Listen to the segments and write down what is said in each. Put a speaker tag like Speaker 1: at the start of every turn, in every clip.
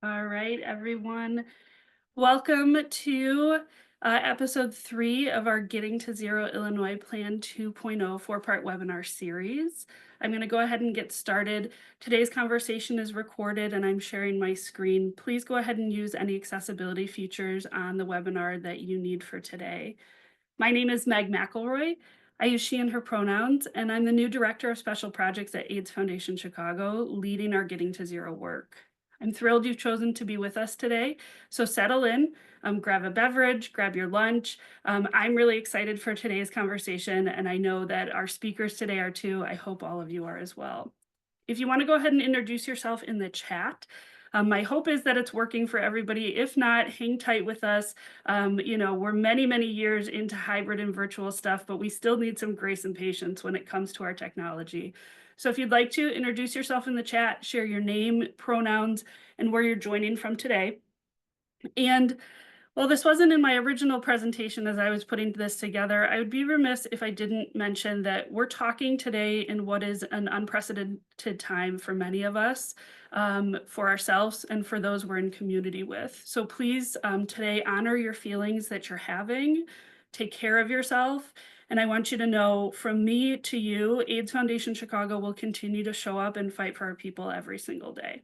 Speaker 1: All right, everyone. Welcome to episode 3 of our Getting to Zero Illinois Plan 2.0 four-part webinar series. I'm going to go ahead and get started. Today's conversation is recorded and I'm sharing my screen. Please go ahead and use any accessibility features on the webinar that you need for today. My name is Meg McElroy. I use she and her pronouns, and I'm the new Director of Special Projects at AIDS Foundation Chicago, leading our Getting to Zero work. I'm thrilled you've chosen to be with us today, so settle in, grab a beverage, grab your lunch. I'm really excited for today's conversation, and I know that our speakers today are too. I hope all of you are as well. If you want to go ahead and introduce yourself in the chat, my hope is that it's working for everybody. If not, hang tight with us. We're many, many years into hybrid and virtual stuff, but we still need some grace and patience when it comes to our technology. So if you'd like to introduce yourself in the chat, share your name, pronouns, and where you're joining from today. And well, this wasn't in my original presentation as I was putting this together. I would be remiss if I didn't mention that we're talking today in what is an unprecedented time for many of us, for ourselves and for those we're in community with. So please today honor your feelings that you're having, take care of yourself. And I want you to know from me to you, AIDS Foundation Chicago will continue to show up and fight for our people every single day.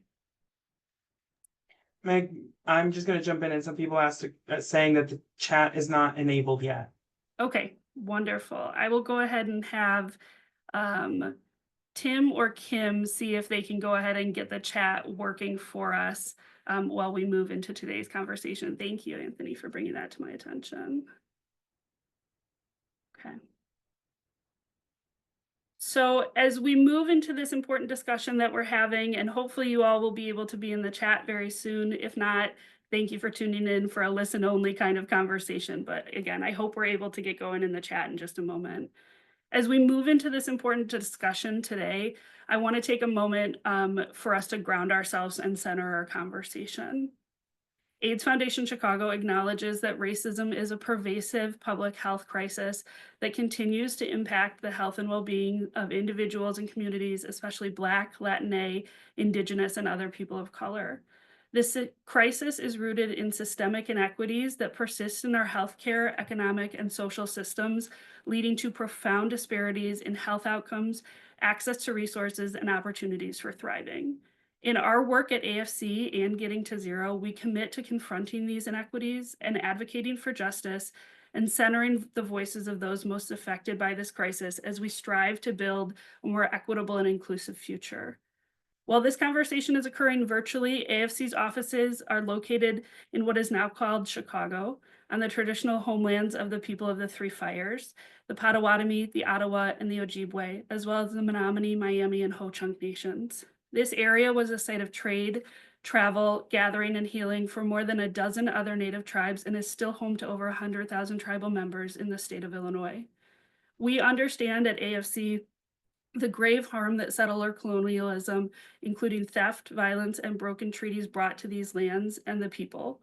Speaker 2: Meg, I'm just going to jump in, and some people asked saying that the chat is not enabled yet.
Speaker 1: Okay, wonderful. I will go ahead and have Tim or Kim see if they can go ahead and get the chat working for us while we move into today's conversation. Thank you, Anthony, for bringing that to my attention. Okay. So as we move into this important discussion that we're having, and hopefully you all will be able to be in the chat very soon. If not, thank you for tuning in for a listen only kind of conversation. But again, I hope we're able to get going in the chat in just a moment. As we move into this important discussion today, I want to take a moment for us to ground ourselves and center our conversation. AIDS Foundation Chicago acknowledges that racism is a pervasive public health crisis that continues to impact the health and well-being of individuals and communities, especially Black, Latina, Indigenous, and other people of color. This crisis is rooted in systemic inequities that persist in our healthcare, economic, and social systems, leading to profound disparities in health outcomes, access to resources, and opportunities for thriving. In our work at AFC and Getting to Zero, we commit to confronting these inequities and advocating for justice and centering the voices of those most affected by this crisis as we strive to build a more equitable and inclusive future. While this conversation is occurring virtually, AFC's offices are located in what is now called Chicago, on the traditional homelands of the people of the Three Fires, the Potawatomi, the Ottawa, and the Ojibwe, as well as the Menominee, Miami, and Ho-Chunk nations. This area was a site of trade, travel, gathering, and healing for more than a dozen other Native tribes and is still home to over 100,000 tribal members in the state of Illinois. We understand at AFC the grave harm that settler colonialism, including theft, violence, and broken treaties brought to these lands and the people.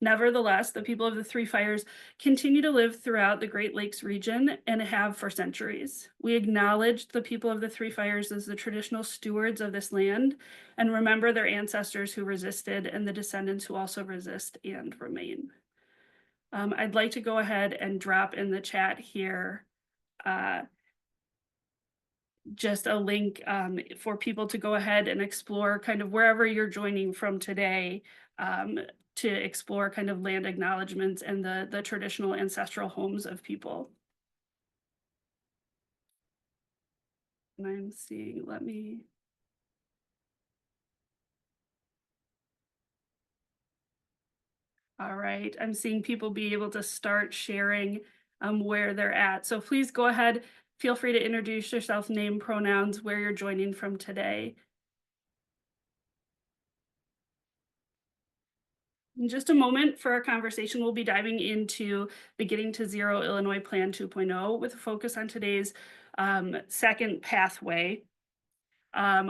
Speaker 1: Nevertheless, the people of the Three Fires continue to live throughout the Great Lakes region and have for centuries. We acknowledge the people of the Three Fires as the traditional stewards of this land and remember their ancestors who resisted and the descendants who also resist and remain. I'd like to go ahead and drop in the chat here just a link for people to go ahead and explore kind of wherever you're joining from today to explore kind of land acknowledgements and the traditional ancestral homes of people. And I'm seeing, all right, I'm seeing people be able to start sharing where they're at. So please go ahead, feel free to introduce yourself, name, pronouns, where you're joining from today. In just a moment for our conversation, we'll be diving into the Getting to Zero Illinois Plan 2.0 with a focus on today's second pathway,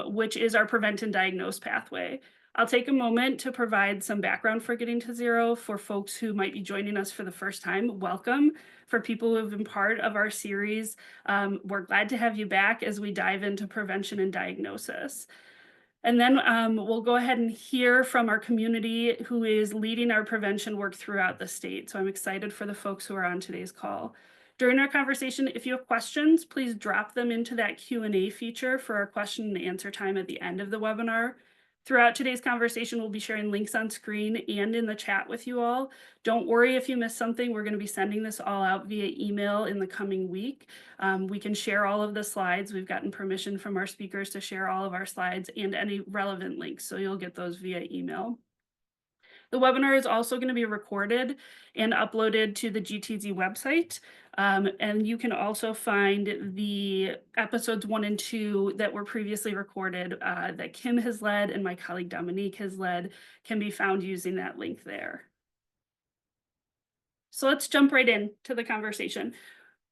Speaker 1: which is our prevent and diagnose pathway. I'll take a moment to provide some background for Getting to Zero for folks who might be joining us for the first time. Welcome. For people who have been part of our series, we're glad to have you back as we dive into prevention and diagnosis. And then we'll go ahead and hear from our community who is leading our prevention work throughout the state. So I'm excited for the folks who are on today's call. During our conversation, if you have questions, please drop them into that Q&A feature for our question and answer time at the end of the webinar. Throughout today's conversation, we'll be sharing links on screen and in the chat with you all. Don't worry if you missed something. We're going to be sending this all out via email in the coming week. We can share all of the slides. We've gotten permission from our speakers to share all of our slides and any relevant links, so you'll get those via email. The webinar is also going to be recorded and uploaded to the GTZ website. And you can also find the episodes 1 and 2 that were previously recorded that Kim has led and my colleague Dominique has led can be found using that link there. So let's jump right into the conversation.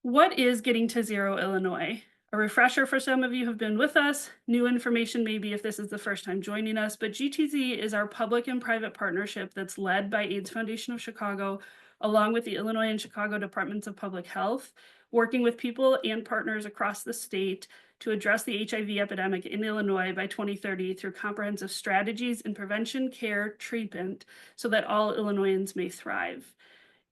Speaker 1: What is Getting to Zero Illinois? A refresher for some of you who have been with us, new information maybe if this is the first time joining us, but GTZ is our public and private partnership that's led by AIDS Foundation of Chicago, along with the Illinois and Chicago Departments of Public Health, working with people and partners across the state to address the HIV epidemic in Illinois by 2030 through comprehensive strategies in prevention, care, treatment, so that all Illinoisans may thrive.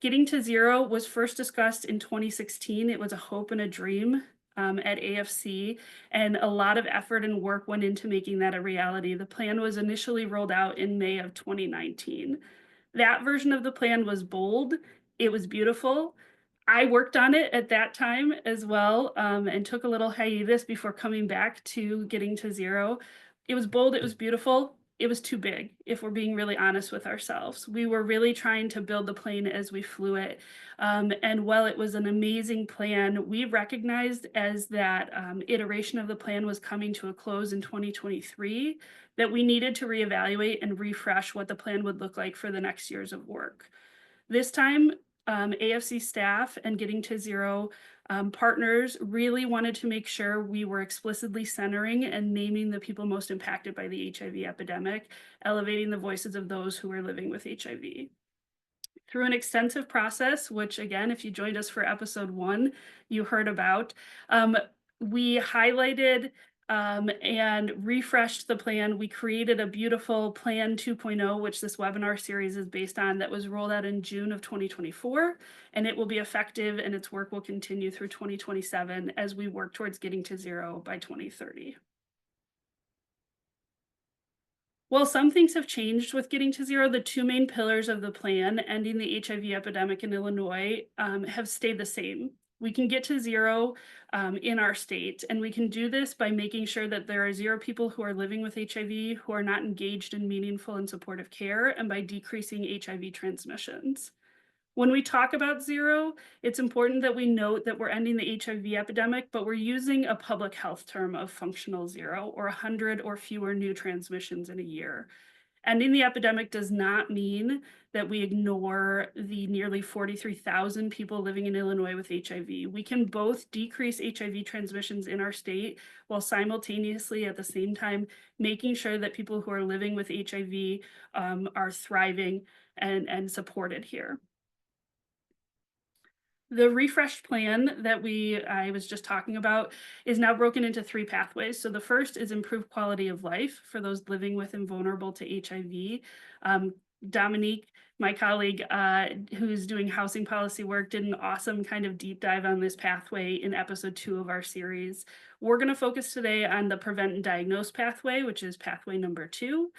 Speaker 1: Getting to Zero was first discussed in 2016. It was a hope and a dream at AFC, and a lot of effort and work went into making that a reality. The plan was initially rolled out in May of 2019. That version of the plan was bold. It was beautiful. I worked on it at that time as well, and took a little hiatus before coming back to Getting to Zero. It was bold. It was beautiful. It was too big, if we're being really honest with ourselves. We were really trying to build the plane as we flew it. And while it was an amazing plan, we recognized as that iteration of the plan was coming to a close in 2023, that we needed to reevaluate and refresh what the plan would look like for the next years of work. This time, AFC staff and Getting to Zero partners really wanted to make sure we were explicitly centering and naming the people most impacted by the HIV epidemic, elevating the voices of those who are living with HIV. Through an extensive process, which again, if you joined us for episode 1, you heard about, we highlighted and refreshed the plan. We created a beautiful Plan 2.0, which this webinar series is based on, that was rolled out in June of 2024, and it will be effective and its work will continue through 2027 as we work towards getting to zero by 2030. While some things have changed with Getting to Zero, the 2 main pillars of the plan, ending the HIV epidemic in Illinois, have stayed the same. We can get to zero in our state, and we can do this by making sure that there are 0 people who are living with HIV who are not engaged in meaningful and supportive care, and by decreasing HIV transmissions. When we talk about zero, it's important that we note that we're ending the HIV epidemic, but we're using a public health term of functional zero, or 100 or fewer new transmissions in a year. Ending the epidemic does not mean that we ignore the nearly 43,000 people living in Illinois with HIV. We can both decrease HIV transmissions in our state while simultaneously at the same time making sure that people who are living with HIV are thriving and supported here. The refreshed plan that I was just talking about is now broken into 3 pathways. So the first is improved quality of life for those living with and vulnerable to HIV. Dominique, my colleague, who's doing housing policy work, did an awesome kind of deep dive on this pathway in episode 2 of our series. We're going to focus today on the prevent and diagnose pathway, which is pathway number 2.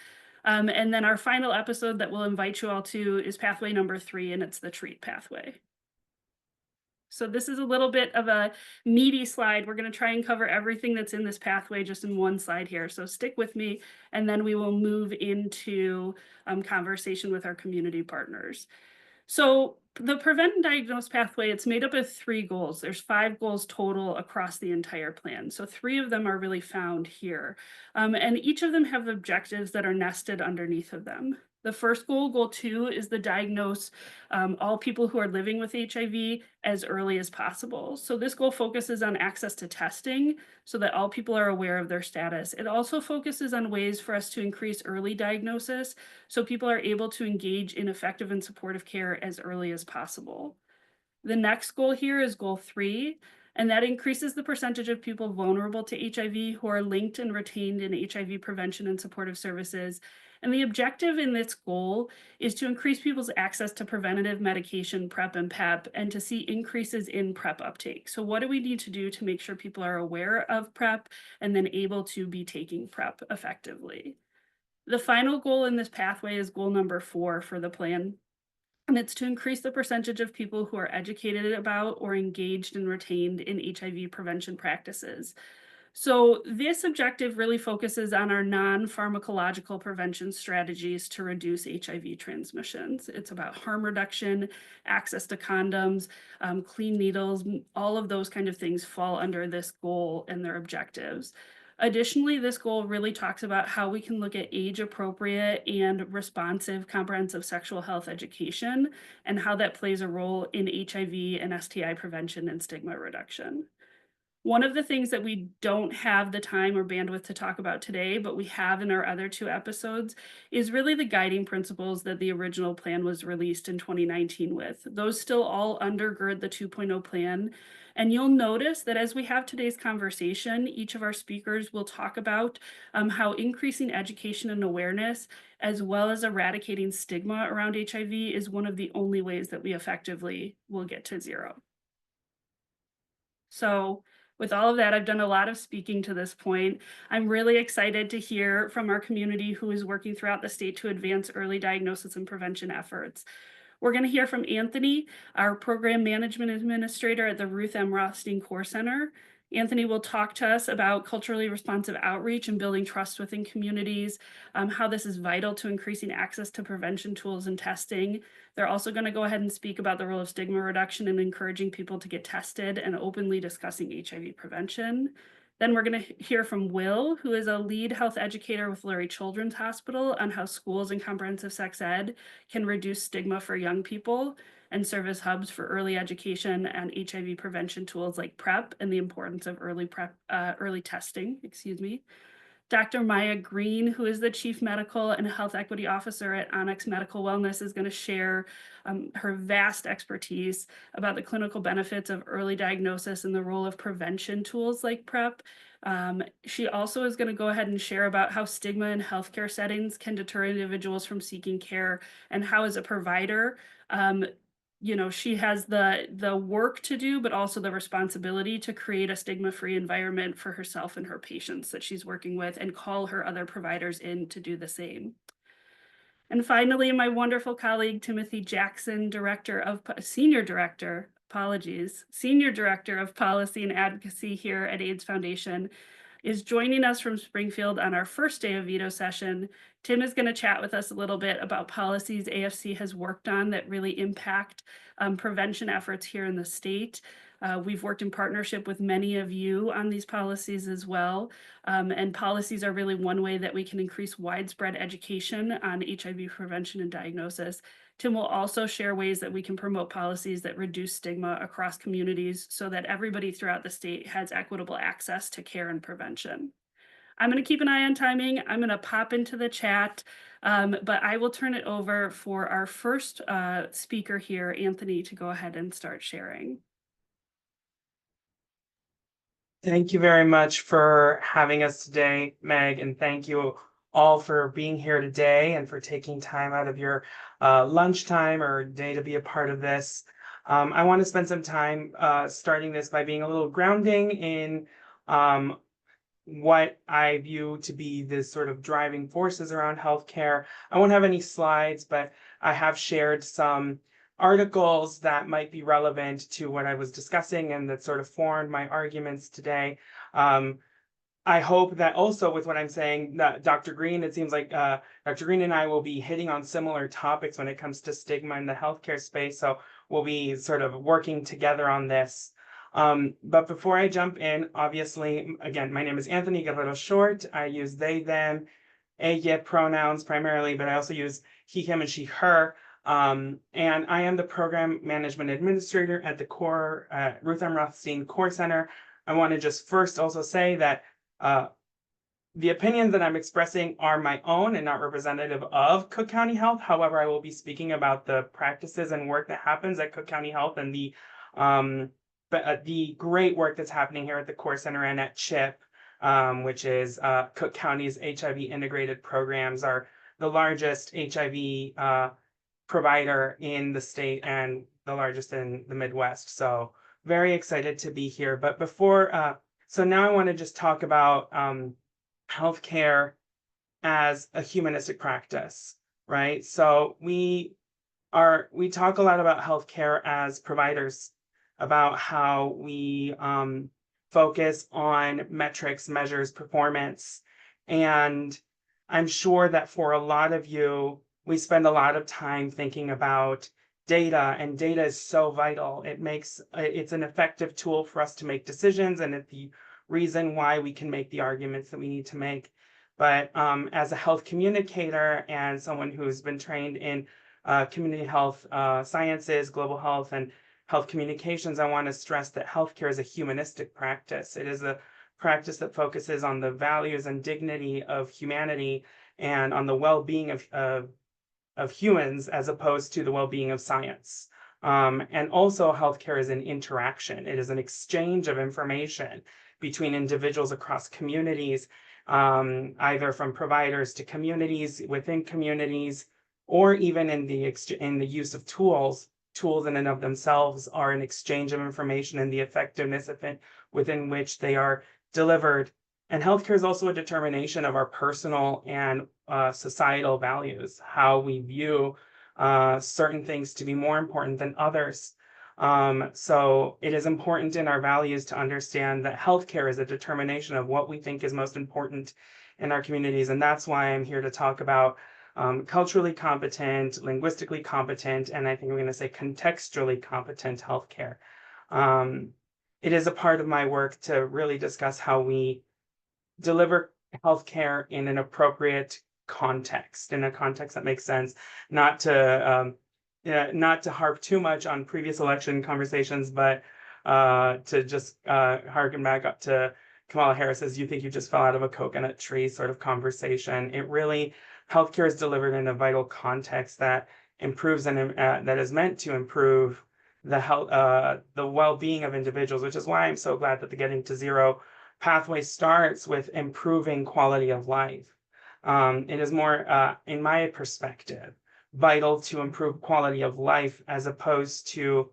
Speaker 1: And then our final episode that we'll invite you all to is pathway number 3, and it's the treat pathway. So this is a little bit of a meaty slide. We're going to try and cover everything that's in this pathway just in one slide here. So stick with me, and then we will move into conversation with our community partners. So the prevent and diagnose pathway, it's made up of 3 goals. There's 5 goals total across the entire plan. So 3 of them are really found here. And each of them have objectives that are nested underneath of them. The first goal, goal 2, is the diagnose all people who are living with HIV as early as possible. So this goal focuses on access to testing so that all people are aware of their status. It also focuses on ways for us to increase early diagnosis so people are able to engage in effective and supportive care as early as possible. The next goal here is goal 3. And that increases the percentage of people vulnerable to HIV who are linked and retained in HIV prevention and supportive services. And the objective in this goal is to increase people's access to preventative medication, PrEP and PEP, and to see increases in PrEP uptake. So what do we need to do to make sure people are aware of PrEP and then able to be taking PrEP effectively? The final goal in this pathway is goal number 4 for the plan, and it's to increase the percentage of people who are educated about or engaged and retained in HIV prevention practices. So this objective really focuses on our non-pharmacological prevention strategies to reduce HIV transmissions. It's about harm reduction, access to condoms, clean needles, all of those kind of things fall under this goal and their objectives. Additionally, this goal really talks about how we can look at age-appropriate and responsive comprehensive sexual health education and how that plays a role in HIV and STI prevention and stigma reduction. One of the things that we don't have the time or bandwidth to talk about today, but we have in our other 2 episodes, is really the guiding principles that the original plan was released in 2019 with. Those still all undergird the 2.0 plan. And you'll notice that as we have today's conversation, each of our speakers will talk about how increasing education and awareness, as well as eradicating stigma around HIV, is one of the only ways that we effectively will get to zero. So, with all of that, I've done a lot of speaking to this point. I'm really excited to hear from our community who is working throughout the state to advance early diagnosis and prevention efforts. We're going to hear from Anthony, our program management administrator at the Ruth M. Rothstein Core Center. Anthony will talk to us about culturally responsive outreach and building trust within communities, how this is vital to increasing access to prevention tools and testing. They're also going to go ahead and speak about the role of stigma reduction and encouraging people to get tested and openly discussing HIV prevention. Then we're going to hear from Will, who is a lead health educator with Lurie Children's Hospital, on how schools and comprehensive sex ed can reduce stigma for young people and serve as hubs for early education and HIV prevention tools like PrEP and the importance of early testing, excuse me. Dr. Maya Green, who is the Chief Medical and Health Equity Officer at Onyx Medical Wellness, is going to share her vast expertise about the clinical benefits of early diagnosis and the role of prevention tools like PrEP. She also is going to go ahead and share about how stigma in healthcare settings can deter individuals from seeking care, and how, as a provider, she has the work to do, but also the responsibility to create a stigma-free environment for herself and her patients that she's working with, and call her other providers in to do the same. And finally, my wonderful colleague, Timothy Jackson, Senior Director of Policy and Advocacy here at AIDS Foundation, is joining us from Springfield on our first day of veto session. Tim is going to chat with us a little bit about policies AFC has worked on that really impact prevention efforts here in the state. We've worked in partnership with many of you on these policies as well. And policies are really one way that we can increase widespread education on HIV prevention and diagnosis. Tim will also share ways that we can promote policies that reduce stigma across communities so that everybody throughout the state has equitable access to care and prevention. I'm going to keep an eye on timing. I'm going to pop into the chat, but I will turn it over for our first speaker here, Anthony, to go ahead and start sharing.
Speaker 2: Thank you very much for having us today, Meg, and thank you all for being here today and for taking time out of your lunchtime or day to be a part of this. I want to spend some time starting this by being a little grounding in what I view to be the sort of driving forces around healthcare. I won't have any slides, but I have shared some articles that might be relevant to what I was discussing and that sort of formed my arguments today. I hope that also with what I'm saying, that Dr. Green, it seems like Dr. Green and I will be hitting on similar topics when it comes to stigma in the healthcare space. So we'll be sort of working together on this. But before I jump in, obviously, again, my name is Anthony Guerrero Short. I use they, them, ella pronouns primarily, but I also use he, him, and she, her. And I am the program management administrator at the Ruth M. Rothstein Core Center. I want to just first also say that the opinions that I'm expressing are my own and not representative of Cook County Health. However, I will be speaking about the practices and work that happens at Cook County Health and the the great work that's happening here at the Core Center and at CHIP, which is Cook County's HIV integrated programs, are the largest HIV provider in the state and the largest in the Midwest. So very excited to be here. But so now I want to just talk about healthcare as a humanistic practice, right? So we talk a lot about healthcare as providers, about how we focus on metrics, measures, performance. And I'm sure that for a lot of you, we spend a lot of time thinking about data, and data is so vital. It's an effective tool for us to make decisions, and it's the reason why we can make the arguments that we need to make. But as a health communicator and someone who's been trained in community health sciences, global health, and health communications, I want to stress that healthcare is a humanistic practice. It is a practice that focuses on the values and dignity of humanity and on the well-being of humans as opposed to the well-being of science. And also healthcare is an interaction. It is an exchange of information between individuals across communities, either from providers to communities, within communities, or even in the use of tools. Tools in and of themselves are an exchange of information and the effectiveness of it within which they are delivered. And healthcare is also a determination of our personal and societal values, how we view certain things to be more important than others. So it is important in our values to understand that healthcare is a determination of what we think is most important in our communities. And that's why I'm here to talk about culturally competent, linguistically competent, and I think we're going to say contextually competent healthcare. It is a part of my work to really discuss how we deliver healthcare in an appropriate context, in a context that makes sense, not to harp too much on previous election conversations, but to just harken back up to Kamala Harris's "you think you just fell out of a coconut tree" sort of conversation. Healthcare is delivered in a vital context that improves and that is meant to improve the health, the well-being of individuals, which is why I'm so glad that the Getting to Zero pathway starts with improving quality of life. It is more, in my perspective, vital to improve quality of life as opposed to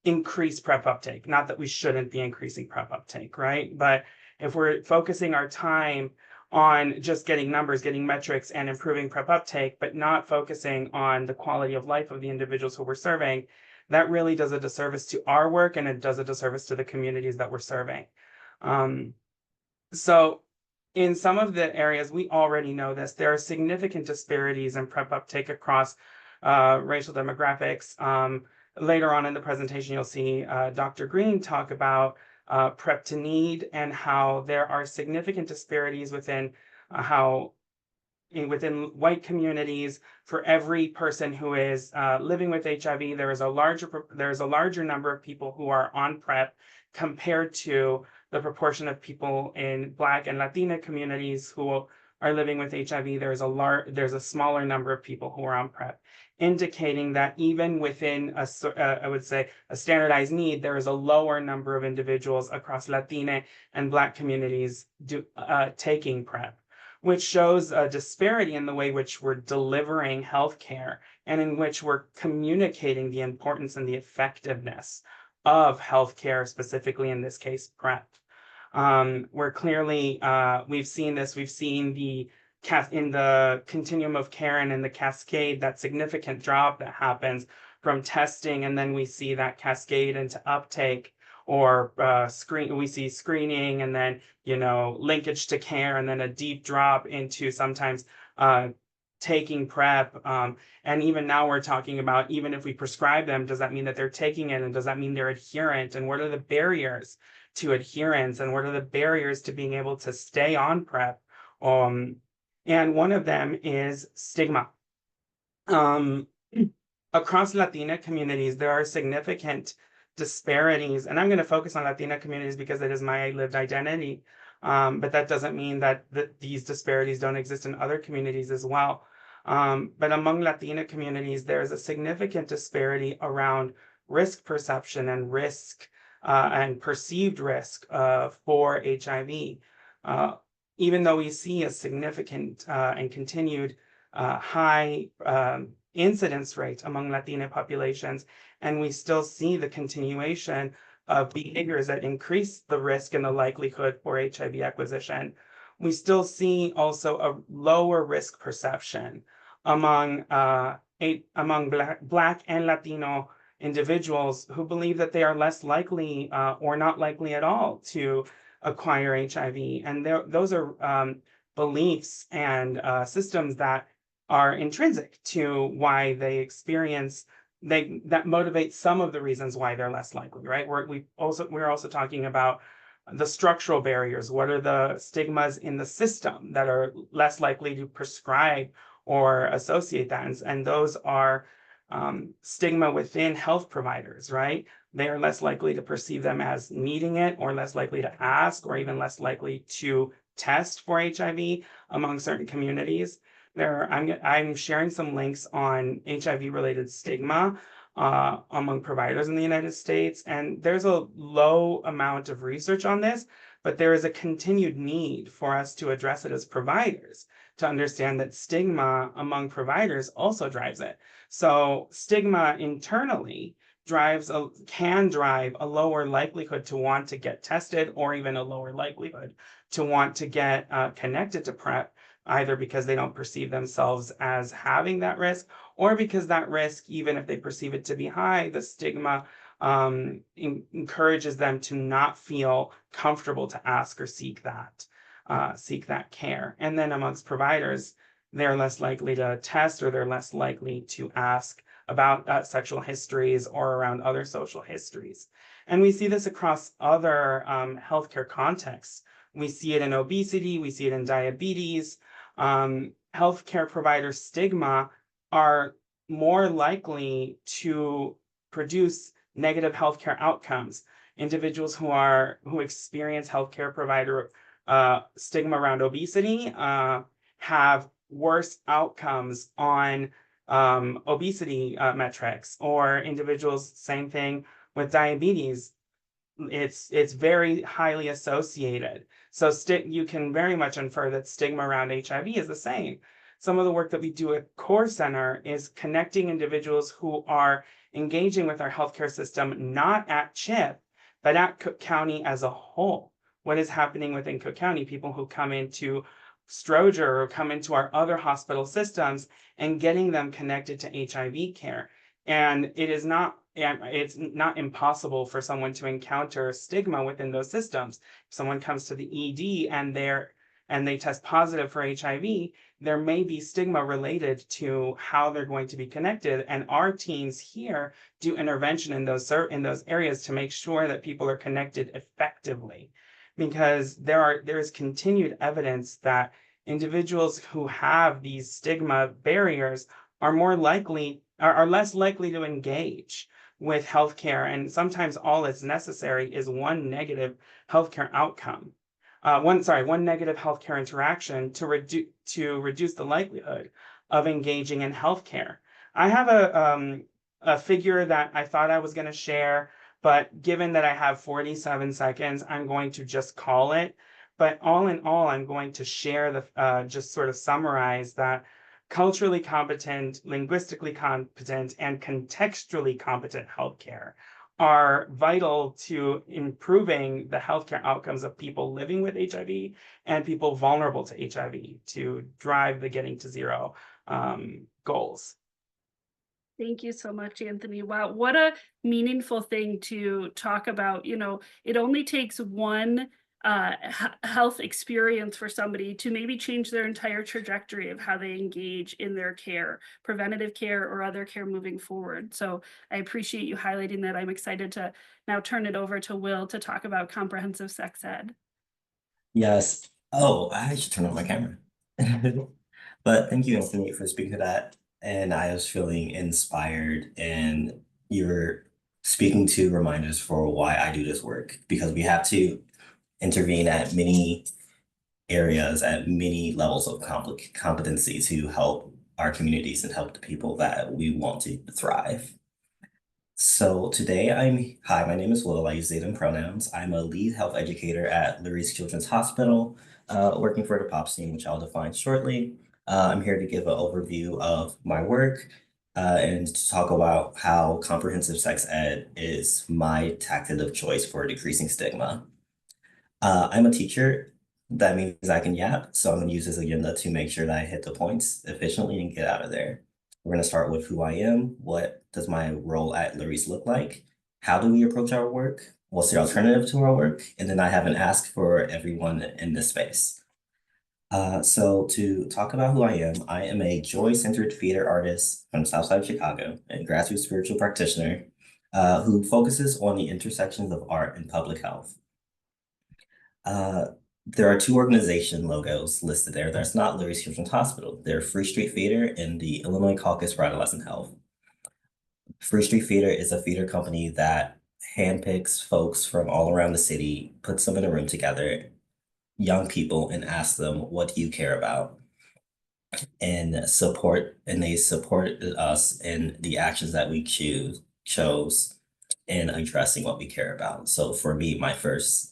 Speaker 2: increase PrEP uptake. Not that we shouldn't be increasing PrEP uptake, right? But if we're focusing our time on just getting numbers, getting metrics, and improving PrEP uptake, but not focusing on the quality of life of the individuals who we're serving, that really does a disservice to our work, and it does a disservice to the communities that we're serving. So in some of the areas, we already know this, there are significant disparities in PrEP uptake across racial demographics. Later on in the presentation, you'll see Dr. Green talk about PrEP to need and how there are significant disparities within within white communities. For every person who is living with HIV, there is a larger number of people who are on PrEP compared to the proportion of people in Black and Latina communities who are living with HIV. There's a smaller number of people who are on PrEP, indicating that even within I would say a standardized need, there is a lower number of individuals across Latina and Black communities taking PrEP, which shows a disparity in the way which we're delivering healthcare and in which we're communicating the importance and the effectiveness of healthcare, specifically in this case, PrEP. We're clearly, we've seen in the continuum of care and in the cascade, that significant drop that happens from testing, and then we see that cascade into uptake, or we see screening, and then linkage to care, and then a deep drop into sometimes taking PrEP. And even now we're talking about, even if we prescribe them, does that mean that they're taking it, and does that mean they're adherent, and what are the barriers to adherence, and what are the barriers to being able to stay on PrEP? And one of them is stigma. Across Latina communities, there are significant disparities, and I'm going to focus on Latina communities because it is my lived identity. But that doesn't mean that these disparities don't exist in other communities as well. But among Latina communities, there is a significant disparity around risk perception and risk and perceived risk for HIV. Uh, Even though we see a significant and continued high incidence rate among Latina populations, and we still see the continuation of behaviors that increase the risk and the likelihood for HIV acquisition, we still see also a lower risk perception among Black and Latino individuals who believe that they are less likely or not likely at all to acquire HIV. And those are beliefs and systems that are intrinsic to why they experience that motivate some of the reasons why they're less likely, right? We're also talking about the structural barriers. What are the stigmas in the system that are less likely to prescribe or associate that? And those are stigma within health providers, right? They are less likely to perceive them as needing it, or less likely to ask, or even less likely to test for HIV among certain communities. I'm sharing some links on HIV-related stigma among providers in the United States, and there's a low amount of research on this, but there is a continued need for us to address it as providers, to understand that stigma among providers also drives it. So stigma internally can drive a lower likelihood to want to get tested, or even a lower likelihood to want to get connected to PrEP, either because they don't perceive themselves as having that risk, or because that risk, even if they perceive it to be high, the stigma encourages them to not feel comfortable to ask or seek that care. And then amongst providers, they're less likely to test, or they're less likely to ask about sexual histories or around other social histories. And we see this across other healthcare contexts. We see it in obesity, we see it in diabetes. Healthcare provider stigma are more likely to produce negative healthcare outcomes. Individuals who experience healthcare provider stigma around obesity have worse outcomes on obesity metrics, or individuals, same thing with diabetes. It's very highly associated. So you can very much infer that stigma around HIV is the same. Some of the work that we do at Core Center is connecting individuals who are engaging with our healthcare system, not at CHIP, but at Cook County as a whole. What is happening within Cook County? People who come into Stroger or come into our other hospital systems, and getting them connected to HIV care. And it's not impossible for someone to encounter stigma within those systems. If someone comes to the ED and they test positive for HIV, there may be stigma related to how they're going to be connected. And our teams here do intervention in those areas to make sure that people are connected effectively, because there is continued evidence that individuals who have these stigma barriers are less likely to engage with healthcare. And sometimes all that's necessary is one negative healthcare outcome, one negative healthcare interaction to reduce the likelihood of engaging in healthcare. I have a figure that I thought I was going to share, but given that I have 47 seconds, I'm going to just call it. But all in all, I'm going to share just sort of summarize that culturally competent, linguistically competent, and contextually competent healthcare are vital to improving the healthcare outcomes of people living with HIV and people vulnerable to HIV, to drive the getting to zero goals.
Speaker 1: Thank you so much, Anthony. Wow, what a meaningful thing to talk about. It only takes one health experience for somebody to maybe change their entire trajectory of how they engage in their care, preventative care or other care moving forward. So I appreciate you highlighting that. I'm excited to now turn it over to Will to talk about comprehensive sex ed.
Speaker 3: Yes. Oh, I should turn on my camera. But thank you, Anthony, for speaking to that. And I was feeling inspired, and you're speaking to reminders for why I do this work, because we have to intervene at many areas, at many levels of competency to help our communities and help the people that we want to thrive. So today hi, my name is Will. I use they, them pronouns. I'm a lead health educator at Lurie's Children's Hospital, working for the POPs team, which I'll define shortly. I'm here to give an overview of my work, and to talk about how comprehensive sex ed is my tactic of choice for decreasing stigma. I'm a teacher. That means I can yap, so I'm gonna use this agenda to make sure that I hit the points efficiently and get out of there. We're gonna start with who I am. What does my role at Lurie's look like? How do we approach our work? What's the alternative to our work? And then I have an ask for everyone in this space. So to talk about who I am a joy-centered theater artist from the South Side of Chicago and grassroots spiritual practitioner, who focuses on the intersections of art and public health. Uh, there are two organization logos listed there. That's not Lurie's Children's Hospital. They're Free Street Theater and the Illinois Caucus for Adolescent Health. Free Street Theater is a theater company that handpicks folks from all around the city, puts them in a room together, young people, and asks them, what do you care about? And they support us in the actions that we chose in addressing what we care about. So for me, my first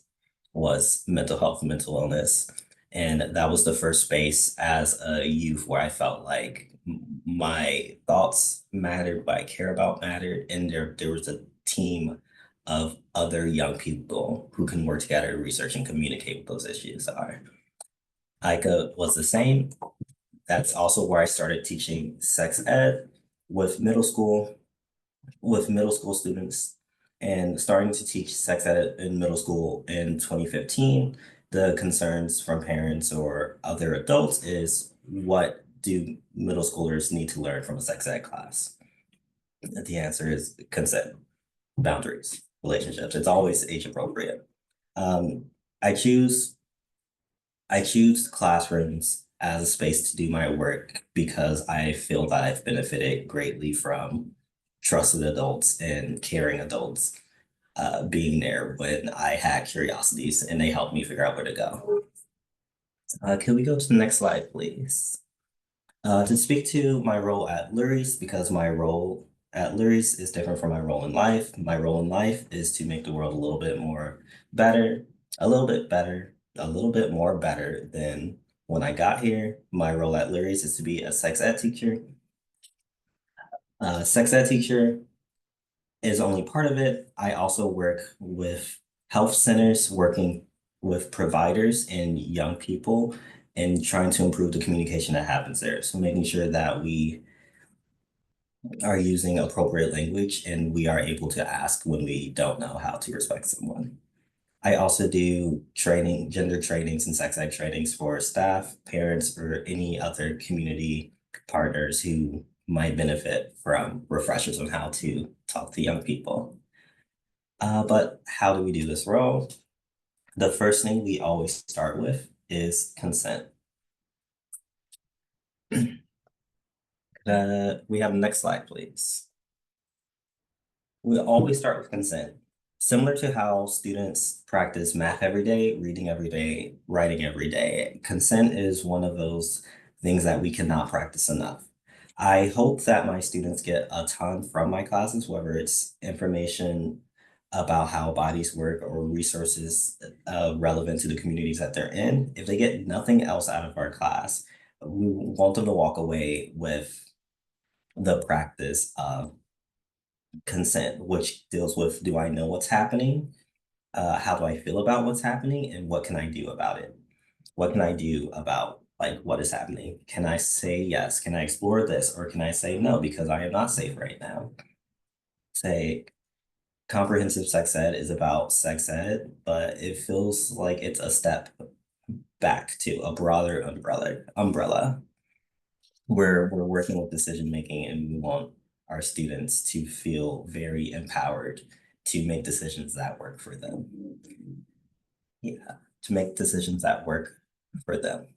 Speaker 3: was mental health, mental illness. And that was the first space as a youth where I felt like my thoughts mattered, what I care about mattered. And there was a team of other young people who can work together, research and communicate what those issues are. ICA was the same. That's also where I started teaching sex ed with middle school students, and starting to teach sex ed in middle school in 2015. The concerns from parents or other adults is, what do middle schoolers need to learn from a sex ed class? The answer is consent, boundaries, relationships. It's always age appropriate. Um, I choose classrooms as a space to do my work because I feel that I've benefited greatly from trusted adults and caring adults, being there when I had curiosities, and they helped me figure out where to go. Can we go to the next slide, please? To speak to my role at Lurie's, because my role at Lurie's is different from my role in life. My role in life is to make the world a little bit more better, a little bit better, a little bit more better than when I got here. My role at Lurie's is to be a sex ed teacher. Sex ed teacher is only part of it. I also work with health centers, working with providers and young people, and trying to improve the communication that happens there. So making sure that we are using appropriate language and we are able to ask when we don't know how to respect someone. I also do training, gender trainings and sex ed trainings for staff, parents, or any other community partners who might benefit from refreshers on how to talk to young people. But how do we do this role? The first thing we always start with is consent. We have the next slide, please. We always start with consent. Similar to how students practice math every day, reading every day, writing every day, consent is one of those things that we cannot practice enough. I hope that my students get a ton from my classes, whether it's information about how bodies work or resources relevant to the communities that they're in. If they get nothing else out of our class, we want them to walk away with the practice of consent, which deals with, do I know what's happening? How do I feel about what's happening? And what can I do about it? What can I do about like what is happening? Can I say yes? Can I explore this? Or can I say no, because I am not safe right now? Say comprehensive sex ed is about sex ed, but it feels like it's a step back to a broader umbrella where we're working with decision making, and we want our students to feel very empowered to make decisions that work for them. Yeah, to make decisions that work for them.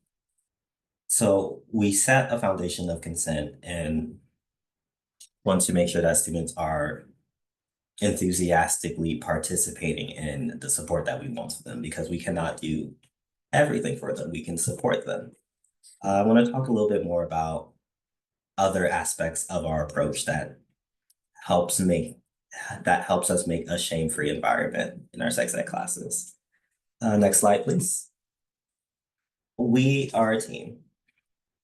Speaker 3: So we set a foundation of consent and want to make sure that students are enthusiastically participating in the support that we want for them, because we cannot do everything for them. We can support them. I want to talk a little bit more about other aspects of our approach that helps that helps us make a shame-free environment in our sex ed classes. Next slide, please. We are a team,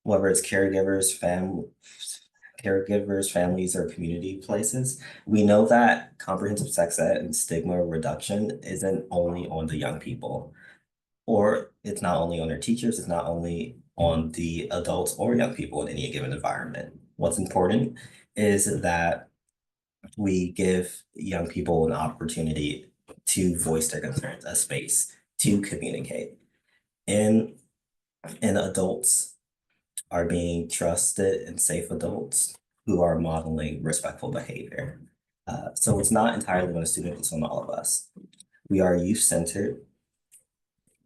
Speaker 3: whether it's caregivers, families, or community places. We know that comprehensive sex ed and stigma reduction isn't only on the young people, or it's not only on their teachers, it's not only on the adults or young people in any given environment. What's important is that we give young people an opportunity to voice their concerns, a space to communicate. And adults are being trusted and safe adults who are modeling respectful behavior. So it's not entirely on a student, it's on all of us. We are youth-centered.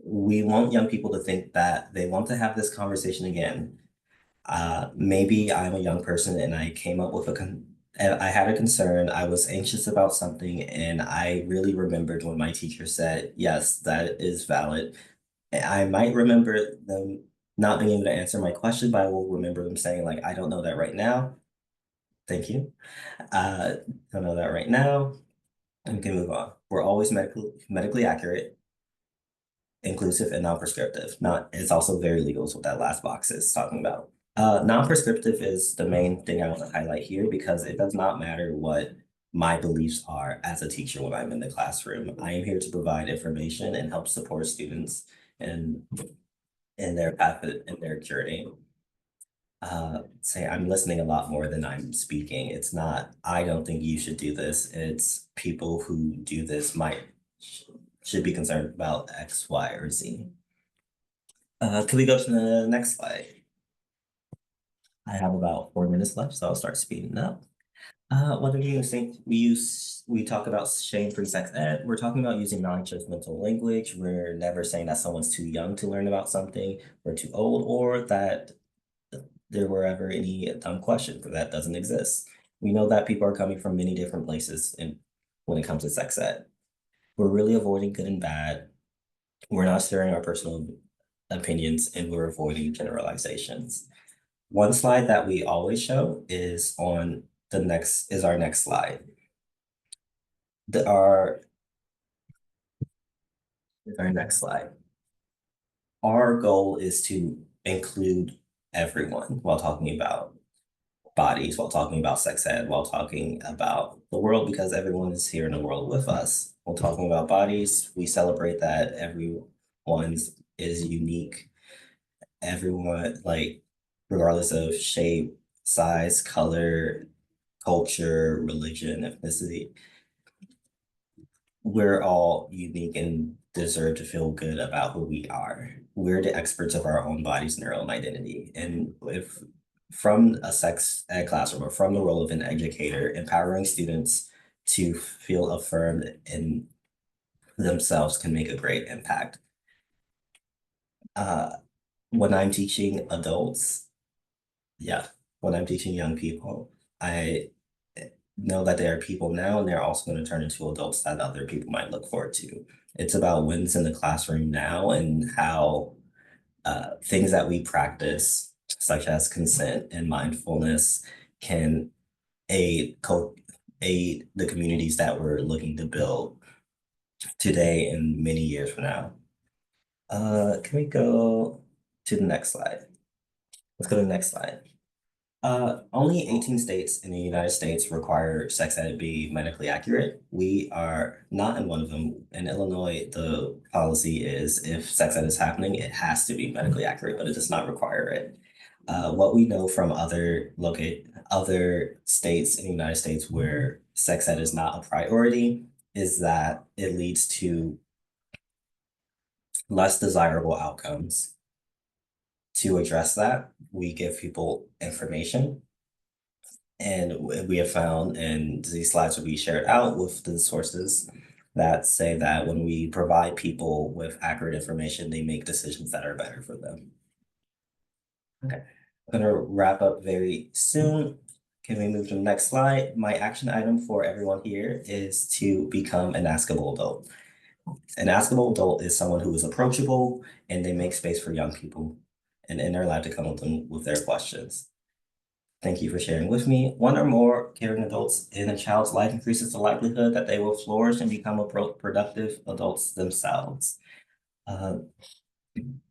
Speaker 3: We want young people to think that they want to have this conversation again. Maybe I'm a young person and I came up with I had a concern, I was anxious about something, and I really remembered when my teacher said, yes, that is valid. I might remember them not being able to answer my question, but I will remember them saying, like, I don't know that right now. Thank you. Don't know that right now. And we can move on. We're always medically accurate, inclusive, and non-prescriptive. It's also very legal, is what that last box is talking about. Non-prescriptive is the main thing I want to highlight here because it does not matter what my beliefs are as a teacher when I'm in the classroom. I am here to provide information and help support students in their path in their journey. Say I'm listening a lot more than I'm speaking. It's not, I don't think you should do this. It's people who do this should be concerned about X, Y, or Z. Can we go to the next slide? I have about 4 minutes left, so I'll start speeding up. What do you think? We talk about shame-free sex ed. We're talking about using non-judgmental language. We're never saying that someone's too young to learn about something or too old, or that there were ever any dumb questions, because that doesn't exist. We know that people are coming from many different places when it comes to sex ed. We're really avoiding good and bad. We're not sharing our personal opinions, and we're avoiding generalizations. One slide that we always show is our next slide. Our next slide. Our goal is to include everyone while talking about bodies, while talking about sex ed, while talking about the world, because everyone is here in the world with us. While talking about bodies, we celebrate that everyone is unique. Everyone, like, regardless of shape, size, color, culture, religion, ethnicity, we're all unique and deserve to feel good about who we are. We're the experts of our own bodies and our own identity. And if from a sex ed classroom or from the role of an educator, empowering students to feel affirmed in themselves can make a great impact. When I'm teaching adults, when I'm teaching young people, I know that there are people now and they're also going to turn into adults that other people might look forward to. It's about wins in the classroom now and how things that we practice, such as consent and mindfulness, can aid the communities that we're looking to build today and many years from now. Can we go to the next slide? Let's go to the next slide. Only 18 states in the United States require sex ed to be medically accurate. We are not in one of them. In Illinois, the policy is if sex ed is happening, it has to be medically accurate, but it does not require it. What we know from other states in the United States where sex ed is not a priority is that it leads to less desirable outcomes. To address that, we give people information. And we have found, and these slides will be shared out with the sources that say that when we provide people with accurate information, they make decisions that are better for them. Okay, I'm gonna wrap up very soon. Can we move to the next slide? My action item for everyone here is to become an askable adult. An askable adult is someone who is approachable and they make space for young people and in their life to come with them with their questions. thank you for sharing with me. One or more caring adults in a child's life increases the likelihood that they will flourish and become productive adults themselves. Uh,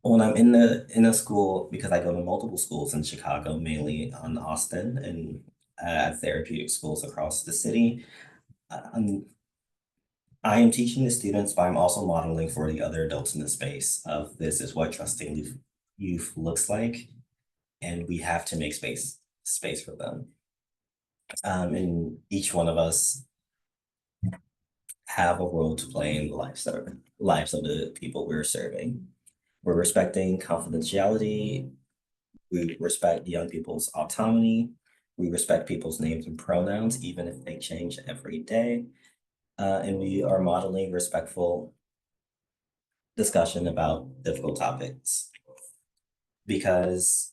Speaker 3: when I'm in a school, because I go to multiple schools in Chicago, mainly on Austin and therapeutic schools across the city, um, I am teaching the students, but I'm also modeling for the other adults in the space of this is what trusting youth looks like, and we have to make space for them. And each one of us have a role to play in the lives of the people we're serving. We're respecting confidentiality. We respect young people's autonomy. We respect people's names and pronouns, even if they change every day. And we are modeling respectful discussion about difficult topics. Because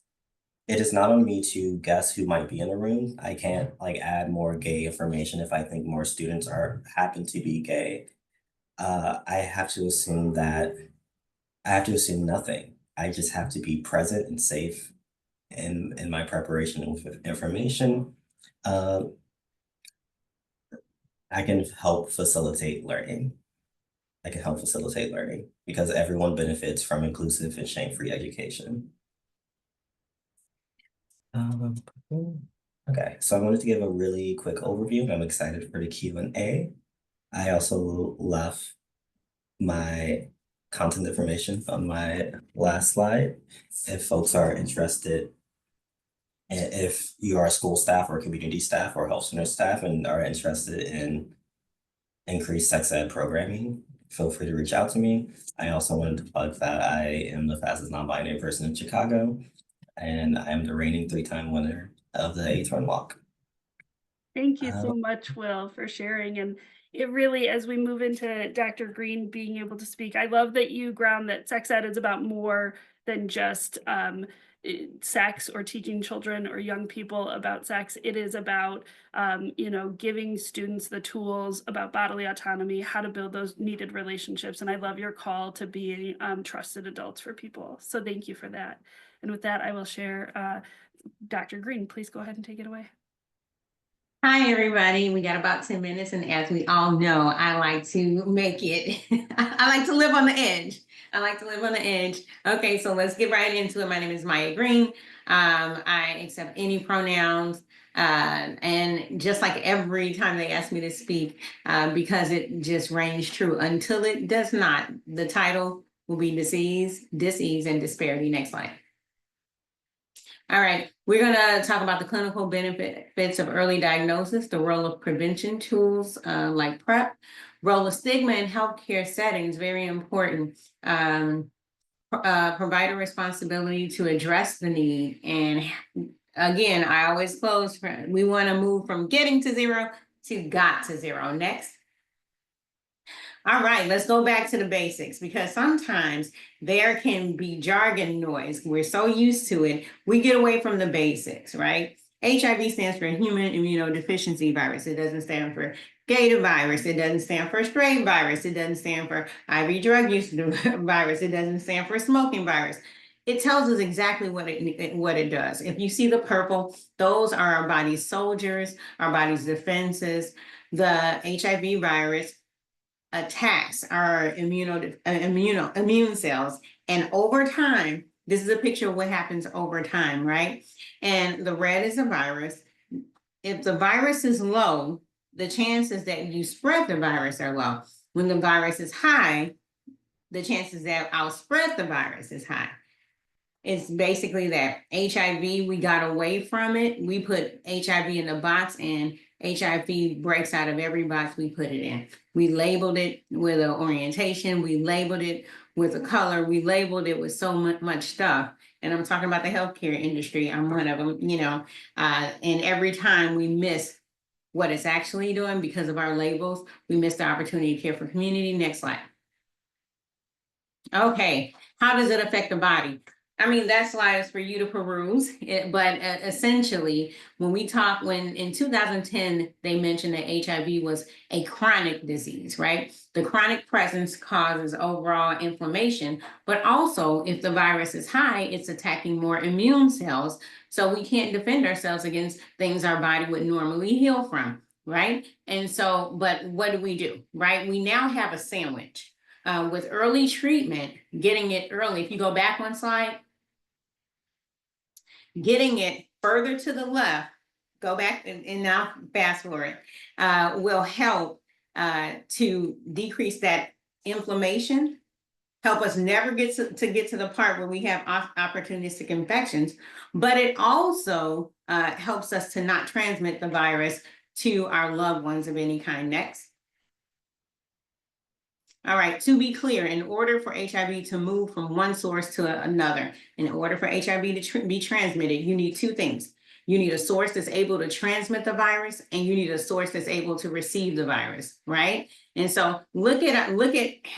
Speaker 3: it is not on me to guess who might be in the room. I can't like add more gay information if I think more students happen to be gay. I have to assume nothing. I just have to be present and safe in my preparation with information. Uh, I can help facilitate learning. I can help facilitate learning because everyone benefits from inclusive and shame-free education. Um, okay, so I wanted to give a really quick overview. I'm excited for the Q&A. I also left my content information on my last slide. If folks are interested, and if you are a school staff or community staff or health center staff and are interested in increased sex ed programming, feel free to reach out to me. I also wanted to plug that I am the fastest non-binary person in Chicago, and I am the reigning 3-time winner of the A-Turn Walk.
Speaker 1: Thank you so much, Will, for sharing. And it really, as we move into Dr. Green being able to speak, I love that you ground that sex ed is about more than just sex or teaching children or young people about sex. It is about, giving students the tools about bodily autonomy, how to build those needed relationships. And I love your call to be trusted adults for people. So thank you for that. And with that, I will share Dr. Green. Please go ahead and take it away.
Speaker 4: Hi, everybody. We got about 10 minutes, and as we all know, I like to make it, I like to live on the edge. I like to live on the edge. Okay, so let's get right into it. My name is Maya Green. I accept any pronouns. And just like every time they ask me to speak, because it just reigns true until it does not, the title will be disease, dis-ease, and disparity. Next slide. All right, we're going to talk about the clinical benefits of early diagnosis, the role of prevention tools like PrEP, role of stigma in healthcare settings, very important. Provider responsibility to address the need. And again, I always close, we want to move from getting to zero to got to zero. Next. All right, let's go back to the basics because sometimes there can be jargon noise. We're so used to it. We get away from the basics, right? HIV stands for human immunodeficiency virus. It doesn't stand for Gator virus. It doesn't stand for straight virus. It doesn't stand for IV drug use virus. It doesn't stand for smoking virus. It tells us exactly what it does. If you see the purple, those are our body's soldiers, our body's defenses. The HIV virus attacks our immune cells. And over time, this is a picture of what happens over time, right? And the red is a virus. If the virus is low, the chances that you spread the virus are low. When the virus is high, the chances that I'll spread the virus is high. It's basically that HIV, we got away from it. We put HIV in a box and HIV breaks out of every box we put it in. We labeled it with an orientation. We labeled it with a color. We labeled it with so much stuff. And I'm talking about the healthcare industry. I'm one of them, and every time we miss what it's actually doing because of our labels, we miss the opportunity to care for community. Next slide. Okay, how does it affect the body? I mean, that slide is for you to peruse, but essentially, when in 2010, they mentioned that HIV was a chronic disease, right? The chronic presence causes overall inflammation, but also if the virus is high, it's attacking more immune cells. So we can't defend ourselves against things our body would normally heal from, right? And so, but what do, right? We now have a sandwich. With early treatment, getting it early. If you go back one slide, getting it further to the left, go back and now fast forward, will help to decrease that inflammation, help us never get to the part where we have opportunistic infections, but it also helps us to not transmit the virus to our loved ones of any kind. Next. All right, to be clear, in order for HIV to move from one source to another, in order for HIV to be transmitted, you need two things. You need a source that's able to transmit the virus, and you need a source that's able to receive the virus, right? And so look at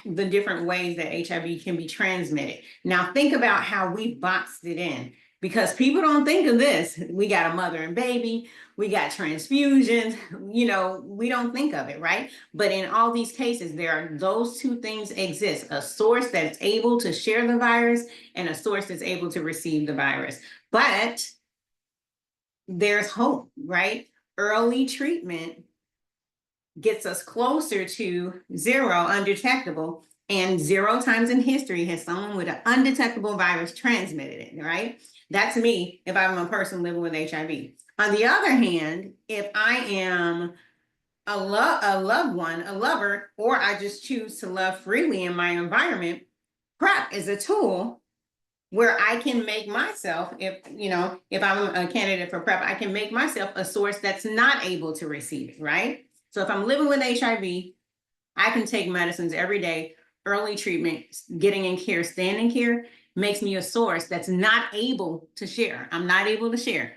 Speaker 4: the different ways that HIV can be transmitted. Now think about how we boxed it in, because people don't think of this. We got a mother and baby, we got transfusions, we don't think of it, right? But in all these cases, those two things exist: a source that's able to share the virus and a source that's able to receive the virus. But there's hope, right? Early treatment gets us closer to zero, undetectable, and 0 times in history has someone with an undetectable virus transmitted it, right? That's me if I'm a person living with HIV. On the other hand, if I am a loved one, a lover, or I just choose to love freely in my environment, PrEP is a tool where I can make myself, if I'm a candidate for PrEP, I can make myself a source that's not able to receive it, right? So if I'm living with HIV, I can take medicines every day. Early treatment, getting in care, staying in care, makes me a source that's not able to share. I'm not able to share.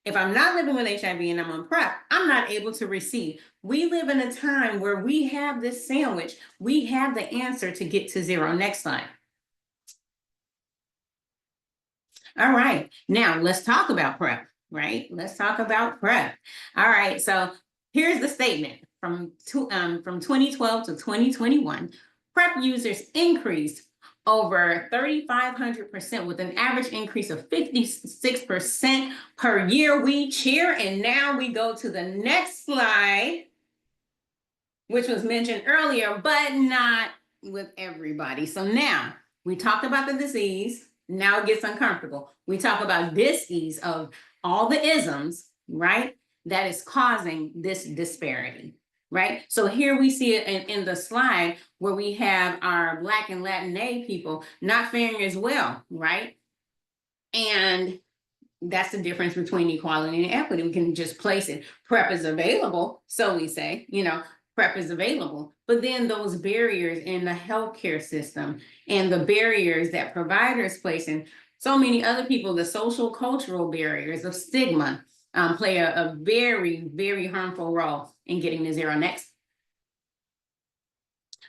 Speaker 4: If I'm not living with HIV and I'm on PrEP, I'm not able to receive. We live in a time where we have this sandwich. We have the answer to get to zero. Next slide. All right, now let's talk about PrEP, right? Let's talk about PrEP. All right, so here's the statement from 2012 to 2021. PrEP users increased over 3,500% with an average increase of 56% per year. We cheer, and now we go to the next slide, which was mentioned earlier, but not with everybody. So now we talked about the disease. Now it gets uncomfortable. We talk about dis-ease of all the isms, right? That is causing this disparity, right? So here we see it in the slide where we have our Black and Latina people not faring as well, right? And that's the difference between equality and equity. We can just place it. PrEP is available, so we say, PrEP is available, but then those barriers in the healthcare system and the barriers that providers place in so many other people, the social cultural barriers of stigma play a very, very harmful role in getting to zero. Next.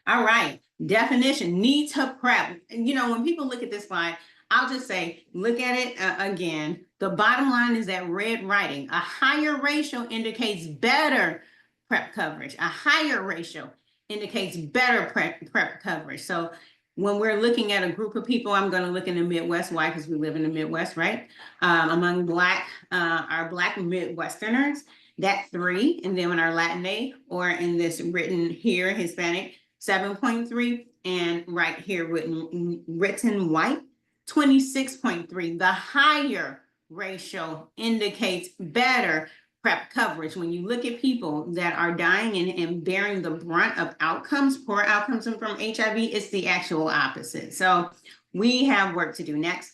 Speaker 4: All right, definition, need to PrEP. When people look at this slide, I'll just say, look at it again. The bottom line is that red writing, a higher ratio indicates better PrEP coverage. A higher ratio indicates better PrEP coverage. So when we're looking at a group of people, I'm going to look in the Midwest. Why? Because we live in the Midwest, right? Among our Black Midwesterners, that's 3. And then when our Latina, or in this written here, Hispanic, 7.3. And right here, written white, 26.3. The higher ratio indicates better PrEP coverage. When you look at people that are dying and bearing the brunt of poor outcomes from HIV, it's the actual opposite. So we have work to do. Next.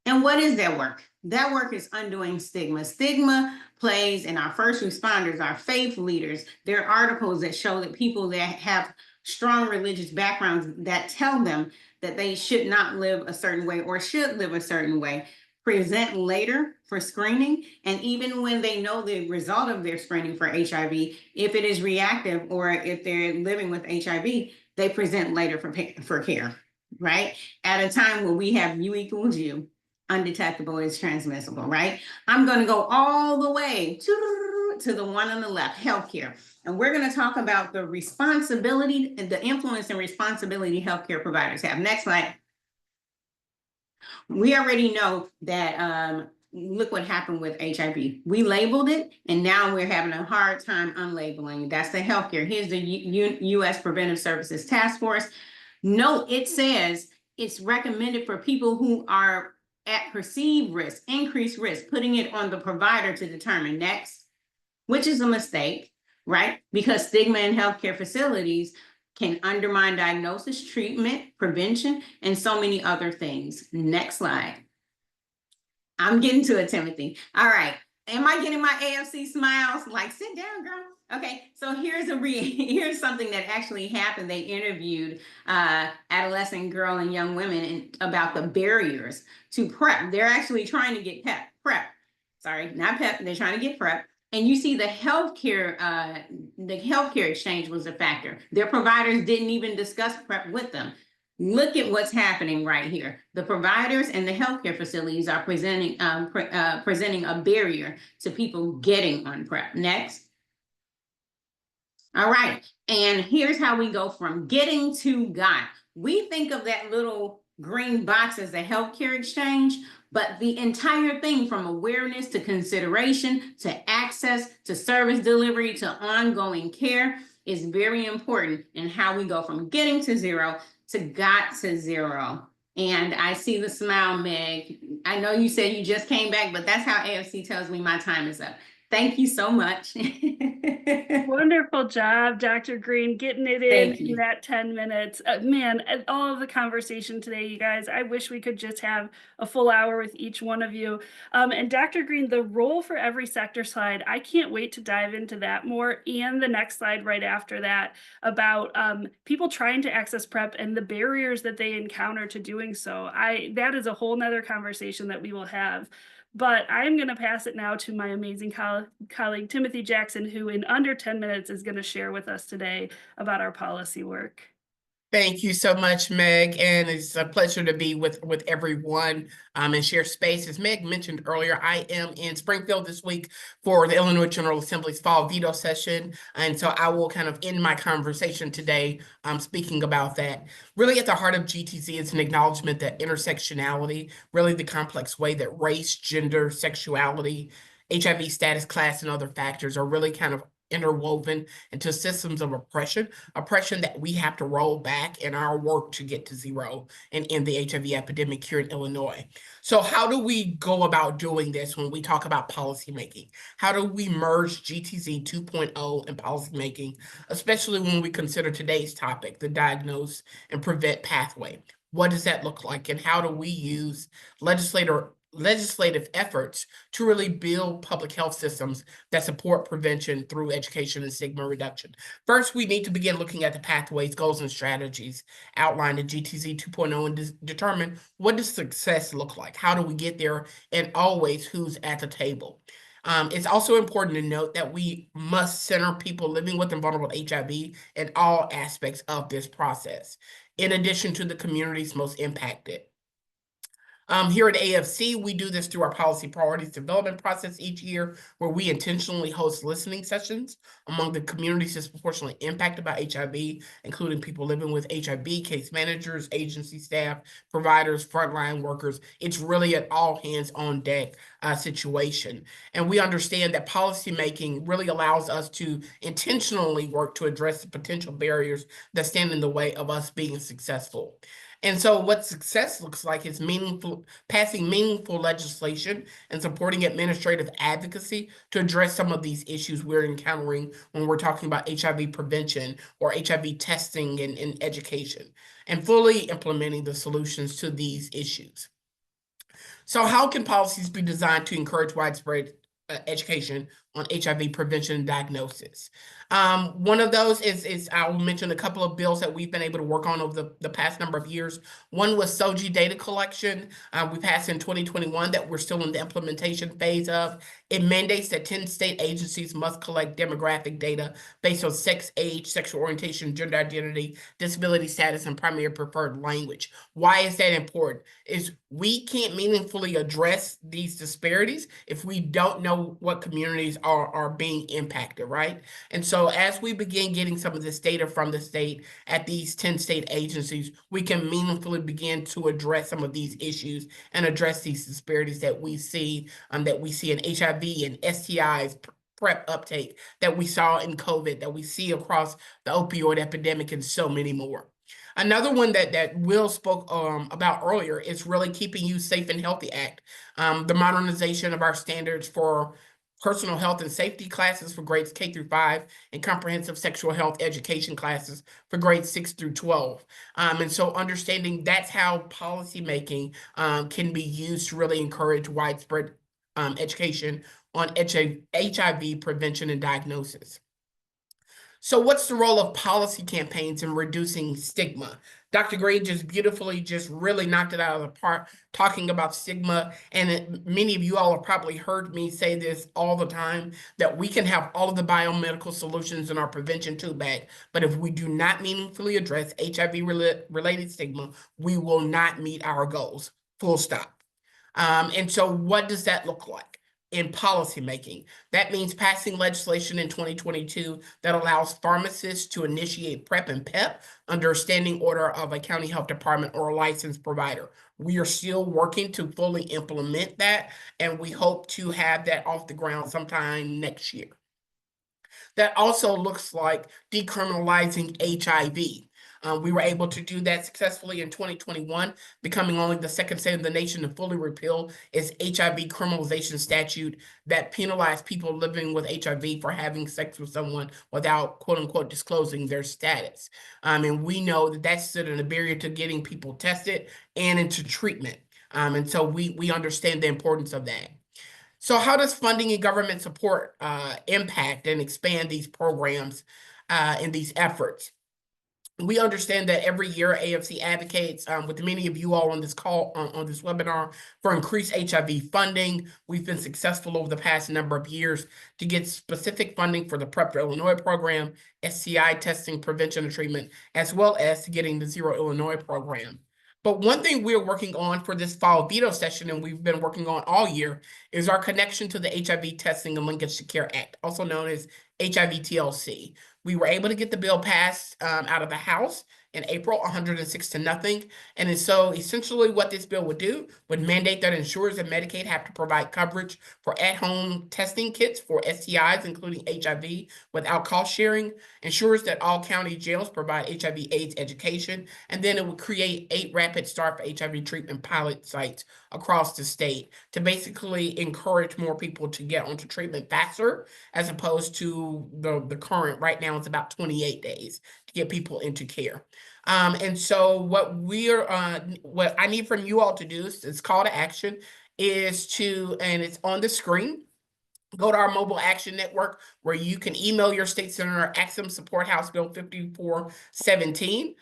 Speaker 4: And what is that work? That work is undoing stigma. Stigma plays in our first responders, our faith leaders. There are articles that show that people that have strong religious backgrounds that tell them that they should not live a certain way or should live a certain way, present later for screening. And even when they know the result of their screening for HIV, if it is reactive or if they're living with HIV, they present later for care, right? At a time when we have U equals U, undetectable is transmissible, right? I'm going to go all the way to the one on the left, healthcare. And we're going to talk about the responsibility, the influence and responsibility healthcare providers have. Next slide. We already know that look what happened with HIV. We labeled it, and now we're having a hard time unlabeling. That's the healthcare. Here's the U.S. Preventive Services Task Force. Note, it says it's recommended for people who are at perceived risk, increased risk, putting it on the provider to determine. Next, which is a mistake, right? Because stigma in healthcare facilities can undermine diagnosis, treatment, prevention, and so many other things. Next slide. I'm getting to it, Timothy. All right. Am I getting my AFC smiles? Like, sit down, girl. Okay, so here's something that actually happened. They interviewed adolescent girl and young women about the barriers to PrEP. They're actually trying to get PrEP. Sorry, not PEP. They're trying to get PrEP. And you see the healthcare exchange was a factor. Their providers didn't even discuss PrEP with them. Look at what's happening right here. The providers and the healthcare facilities are presenting a barrier to people getting on PrEP. Next. All right, and here's how we go from getting to got. We think of that little green box as a healthcare exchange, but the entire thing from awareness to consideration to access to service delivery to ongoing care is very important in how we go from getting to zero to got to zero. And I see the smile, Meg. I know you said you just came back, but that's how AFC tells me my time is up. Thank you so much.
Speaker 1: Wonderful job, Dr. Green, getting it in that 10 minutes. Man, all of the conversation today, you guys, I wish we could just have a full hour with each one of you. And Dr. Green, the role for every sector slide, I can't wait to dive into that more. And the next slide right after that about people trying to access PrEP and the barriers that they encounter to doing so. That is a whole nother conversation that we will have. But I'm going to pass it now to my amazing colleague, Timothy Jackson, who in under 10 minutes is going to share with us today about our policy work.
Speaker 5: Thank you so much, Meg, and it's a pleasure to be with everyone and share space. As Meg mentioned earlier, I am in Springfield this week for the Illinois General Assembly's fall veto session, and so I will kind of end my conversation today speaking about that. Really at the heart of GTZ is an acknowledgement that intersectionality, really the complex way that race, gender, sexuality, HIV status, class, and other factors are really kind of interwoven into systems of oppression that we have to roll back in our work to get to zero and end the HIV epidemic here in Illinois. So how do we go about doing this when we talk about policymaking? How do we merge GTZ 2.0 and policymaking, especially when we consider today's topic, the diagnose and prevent pathway? What does that look like? And how do we use legislative efforts to really build public health systems that support prevention through education and stigma reduction? First, we need to begin looking at the pathways, goals, and strategies outlined in GTZ 2.0 and determine what does success look like? How do we get there? And always who's at the table? It's also important to note that we must center people living with and vulnerable to HIV in all aspects of this process, in addition to the communities most impacted. Here at AFC, we do this through our policy priorities development process each year, where we intentionally host listening sessions among the communities disproportionately impacted by HIV, including people living with HIV, case managers, agency staff, providers, frontline workers. It's really an all hands on deck situation. And we understand that policymaking really allows us to intentionally work to address the potential barriers that stand in the way of us being successful. And so what success looks like is passing meaningful legislation and supporting administrative advocacy to address some of these issues we're encountering when we're talking about HIV prevention or HIV testing and education, and fully implementing the solutions to these issues. So how can policies be designed to encourage widespread education on HIV prevention and diagnosis. One of those is I will mention a couple of bills that we've been able to work on over the past number of years. One was SOGI data collection. We passed in 2021 that we're still in the implementation phase of. It mandates that 10 state agencies must collect demographic data based on sex, age, sexual orientation, gender identity, disability status, and primary preferred language. Why is that important? Is we can't meaningfully address these disparities if we don't know what communities are being impacted, right? And so as we begin getting some of this data from the state at these 10 state agencies, we can meaningfully begin to address some of these issues and address these disparities that we see in HIV and STIs, PrEP uptake that we saw in COVID, that we see across the opioid epidemic, and so many more. Another one that Will spoke about earlier is really Keeping You Safe and Healthy Act, the modernization of our standards for personal health and safety classes for grades K through 5, and comprehensive sexual health education classes for grades 6 through 12. And so understanding that's how policymaking can be used to really encourage widespread education on HIV prevention and diagnosis. So what's the role of policy campaigns in reducing stigma? Dr. Gray just beautifully just really knocked it out of the park talking about stigma. And many of you all have probably heard me say this all the time, that we can have all of the biomedical solutions in our prevention tool bag, but if we do not meaningfully address HIV-related stigma, we will not meet our goals, full stop. And so what does that look like? In policymaking, that means passing legislation in 2022 that allows pharmacists to initiate PrEP and PEP under a standing order of a county health department or a licensed provider. We are still working to fully implement that, and we hope to have that off the ground sometime next year. That also looks like decriminalizing HIV. We were able to do that successfully in 2021, becoming only the second state in the nation to fully repeal its HIV criminalization statute that penalized people living with HIV for having sex with someone without, quote unquote, disclosing their status. And we know that that stood in a barrier to getting people tested and into treatment. And so we understand the importance of that. So how does funding and government support impact and expand these programs and these efforts? We understand that every year AFC advocates with many of you all on this call, on this webinar, for increased HIV funding. We've been successful over the past number of years to get specific funding for the PrEP for Illinois program, STI testing, prevention and treatment, as well as to getting the Zero Illinois program. But one thing we're working on for this fall veto session, and we've been working on all year, is our connection to the HIV Testing and Linkage to Care Act, also known as HIV TLC. We were able to get the bill passed out of the House in April, 106 to nothing. And so essentially what this bill would do would mandate that insurers and Medicaid have to provide coverage for at-home testing kits for STIs, including HIV, without cost sharing, ensures that all county jails provide HIV/AIDS education, and then it would create 8 rapid start for HIV treatment pilot sites across the state to basically encourage more people to get onto treatment faster, as opposed to the current, right now it's about 28 days to get people into care. And so what I need from you all to do is call to action is to, and it's on the screen, go to our mobile action network where you can email your state senator, ask them support House Bill 5417.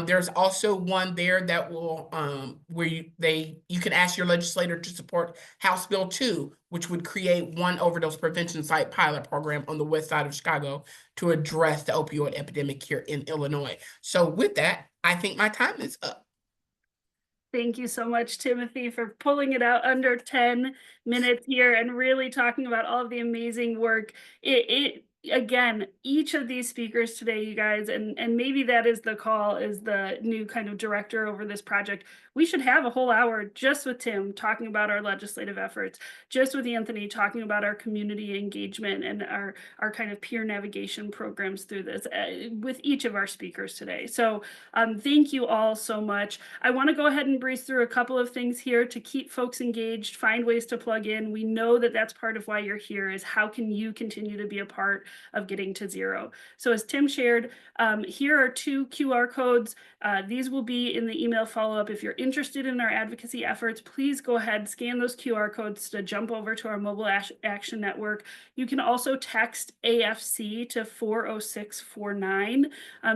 Speaker 5: There's also one there that will where you can ask your legislator to support House Bill 2, which would create one overdose prevention site pilot program on the west side of Chicago to address the opioid epidemic here in Illinois. So with that, I think my time is up.
Speaker 1: Thank you so much, Timothy, for pulling it out under 10 minutes here and really talking about all of the amazing work. Again, each of these speakers today, you guys, and maybe that is the call as the new kind of director over this project. We should have a whole hour just with Tim talking about our legislative efforts, just with Anthony talking about our community engagement and our kind of peer navigation programs through this with each of our speakers today. So thank you all so much. I want to go ahead and breeze through a couple of things here to keep folks engaged, find ways to plug in. We know that that's part of why you're here, is how can you continue to be a part of getting to zero. So as Tim shared, here are 2 QR codes. These will be in the email follow-up. If you're interested in our advocacy efforts, please go ahead, scan those QR codes to jump over to our Mobile Action Network. You can also text AFC to 40649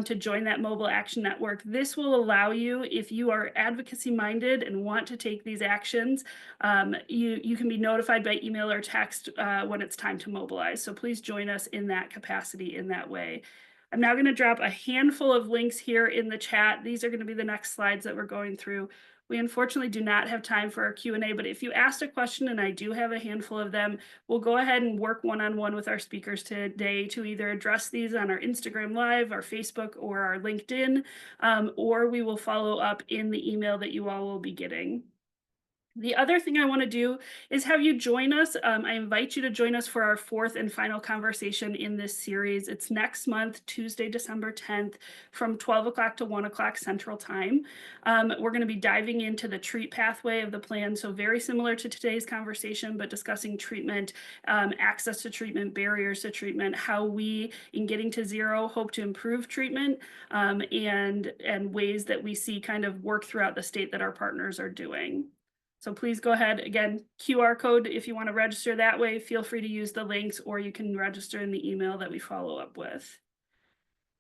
Speaker 1: to join that Mobile Action Network. This will allow you, if you are advocacy minded and want to take these actions, you can be notified by email or text when it's time to mobilize. So please join us in that capacity in that way. I'm now going to drop a handful of links here in the chat. These are going to be the next slides that we're going through. We unfortunately do not have time for our Q&A, but if you asked a question, and I do have a handful of them, we'll go ahead and work one-on-one with our speakers today to either address these on our Instagram Live, our Facebook, or our LinkedIn, or we will follow up in the email that you all will be getting. The other thing I want to do is have you join us. I invite you to join us for our 4th and final conversation in this series. It's next month, Tuesday, December 10th, from 12 o'clock to 1 o'clock Central Time. We're going to be diving into the treat pathway of the plan. So very similar to today's conversation, but discussing treatment, access to treatment, barriers to treatment, how we, in getting to zero, hope to improve treatment, and ways that we see kind of work throughout the state that our partners are doing. So please go ahead, again, QR code, if you want to register that way, feel free to use the links, or you can register in the email that we follow up with.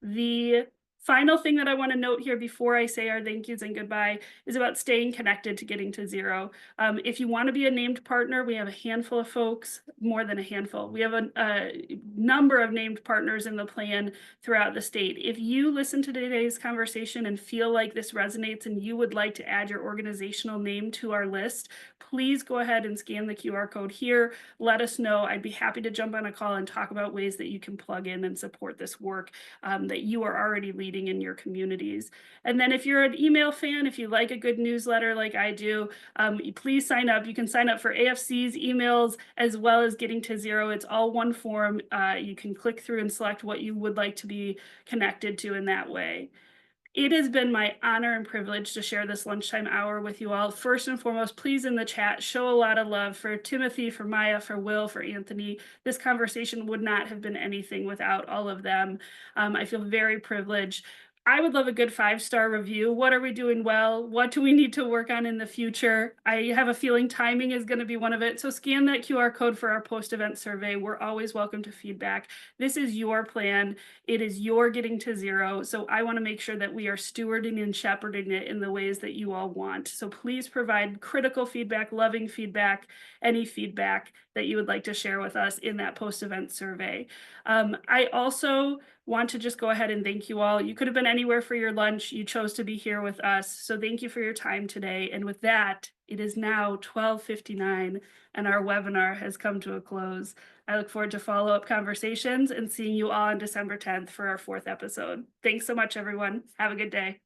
Speaker 1: The final thing that I want to note here before I say our thank yous and goodbye is about staying connected to getting to zero. If you want to be a named partner, we have a handful of folks, more than a handful. We have a number of named partners in the plan throughout the state. If you listen to today's conversation and feel like this resonates and you would like to add your organizational name to our list, please go ahead and scan the QR code here. Let us know. I'd be happy to jump on a call and talk about ways that you can plug in and support this work that you are already leading in your communities. And then if you're an email fan, if you like a good newsletter like I do, please sign up. You can sign up for AFC's emails as well as Getting to Zero. It's all one form. You can click through and select what you would like to be connected to in that way. It has been my honor and privilege to share this lunchtime hour with you all. First and foremost, please in the chat, show a lot of love for Timothy, for Maya, for Will, for Anthony. This conversation would not have been anything without all of them. I feel very privileged. I would love a good 5-star review. What are we doing well? What do we need to work on in the future? I have a feeling timing is going to be one of it. So scan that QR code for our post-event survey. We're always welcome to feedback. This is your plan. It is your getting to zero. So I want to make sure that we are stewarding and shepherding it in the ways that you all want. So please provide critical feedback, loving feedback, any feedback that you would like to share with us in that post-event survey. I also want to just go ahead and thank you all. You could have been anywhere for your lunch. You chose to be here with us. So thank you for your time today. And with that, it is now 12:59 and our webinar has come to a close. I look forward to follow-up conversations and seeing you all on December 10th for our 4th episode. Thanks so much, everyone. Have a good day.